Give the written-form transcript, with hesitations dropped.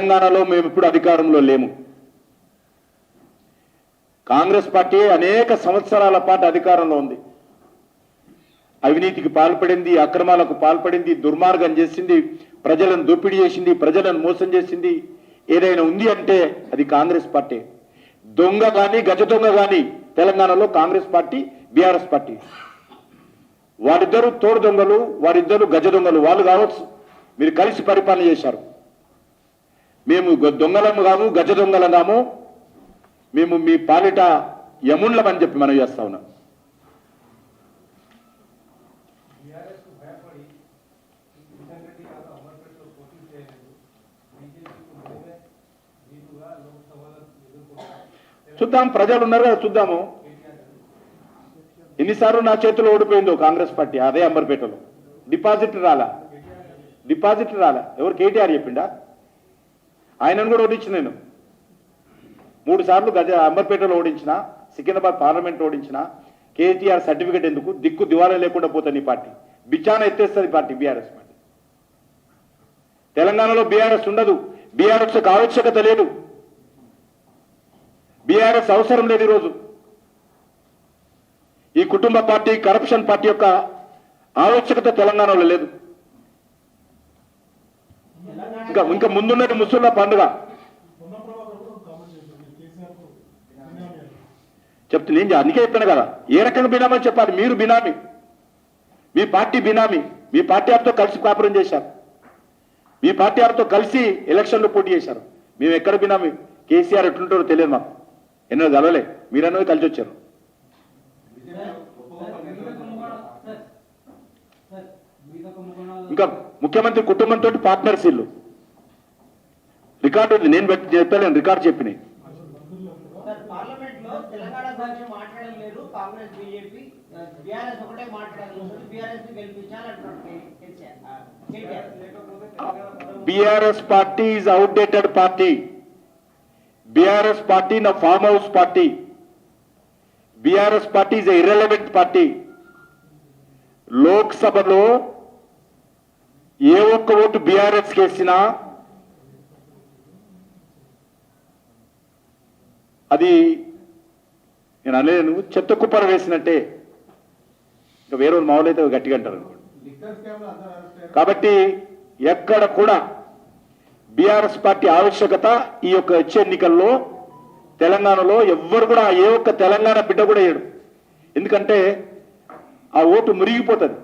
తెలంగాణలో మేము ఇప్పుడు అధికారంలో లేము. కాంగ్రెస్ పార్టీ అనేక సంవత్సరాల పాటు అధికారంలో ఉంది. అవినీతికి పాల్పడింది, అక్రమాలకు పాల్పడింది, దుర్మార్గం చేసింది, ప్రజలను దోపిడీ చేసింది, ప్రజలను మోసం చేసింది. ఏదైనా ఉంది అంటే అది కాంగ్రెస్ పార్టీ. దొంగ కానీ గజ దొంగ కానీ తెలంగాణలో కాంగ్రెస్ పార్టీ, బీఆర్ఎస్ పార్టీ. వారిద్దరు తోడు దొంగలు, వారిద్దరు గజ దొంగలు. వాళ్ళు కావచ్చు, మీరు కలిసి పరిపాలన చేశారు. మేము దొంగలము కాము, గజ దొంగలం కాము, మేము మీ పాలిట యముండ్లమని చెప్పి మనం చేస్తా ఉన్నాం. చూద్దాం, ప్రజలు ఉన్నారు కదా, చూద్దాము. ఎన్నిసార్లు నా చేతిలో ఓడిపోయిందో కాంగ్రెస్ పార్టీ, అదే అంబర్పేటలో. డిపాజిట్ రాలా. ఎవరు? కేటీఆర్ చెప్పిండా? ఆయనను కూడా ఓడించిన నేను 3 సార్లు అంబర్పేటలో ఓడించిన, సికింద్రాబాద్ పార్లమెంట్ ఓడించిన. కేటీఆర్ సర్టిఫికెట్ ఎందుకు? దిక్కు దివాలా లేకుండా పోతుంది ఈ పార్టీ. బిచాన ఎత్తేస్తుంది పార్టీ, బీఆర్ఎస్ పార్టీ. తెలంగాణలో బీఆర్ఎస్ ఉండదు. బీఆర్ఎస్ ఆవశ్యకత లేదు. బీఆర్ఎస్ అవసరం లేదు. ఈరోజు ఈ కుటుంబ పార్టీ, కరప్షన్ పార్టీ యొక్క ఆవశ్యకత తెలంగాణలో లేదు. ఇంకా ముందున్నది ముస్లింల పండుగ చెప్తే నేను అందుకే చెప్పాను కదా, ఏ రకంగా బినామని చెప్పాలి. మీరు బినామీ, మీ పార్టీ బినామీ. మీ పార్టీ వారితో కలిసి కాపురం చేశారు, మీ పార్టీ వారితో కలిసి ఎలక్షన్లో పోటీ చేశారు. మేము ఎక్కడ బినామీ? కేసీఆర్ ఎట్లుంటారో తెలియదు మాకు. ఎన్నో కలవలే, మీరన్నది కలిసి వచ్చారు. ఇంకా ముఖ్యమంత్రి కుటుంబంతో పార్ట్నర్స్ ఇల్లు రికార్డు ఉంది. నేను చెప్పలేను, రికార్డు చెప్పినాయి. BRS party is outdated party. BRS party నా farm house party. BRS party is irrelevant party. లోక్సభలో ఏ ఒక్క ఓటు బీఆర్ఎస్ కేసినా అది నేను అనలేను, చెత్త కుప్పర వేసినట్టే. ఇంకా వేరే మామూలు అయితే గట్టిగా అంటారు అనుకోండి. కాబట్టి ఎక్కడ కూడా బీఆర్ఎస్ పార్టీ ఆవశ్యకత ఈ యొక్క వచ్చే ఎన్నికల్లో తెలంగాణలో ఎవ్వరు కూడా, ఏ ఒక్క తెలంగాణ బిడ్డ కూడా వేయడు. ఎందుకంటే ఆ ఓటు మురిగిపోతుంది.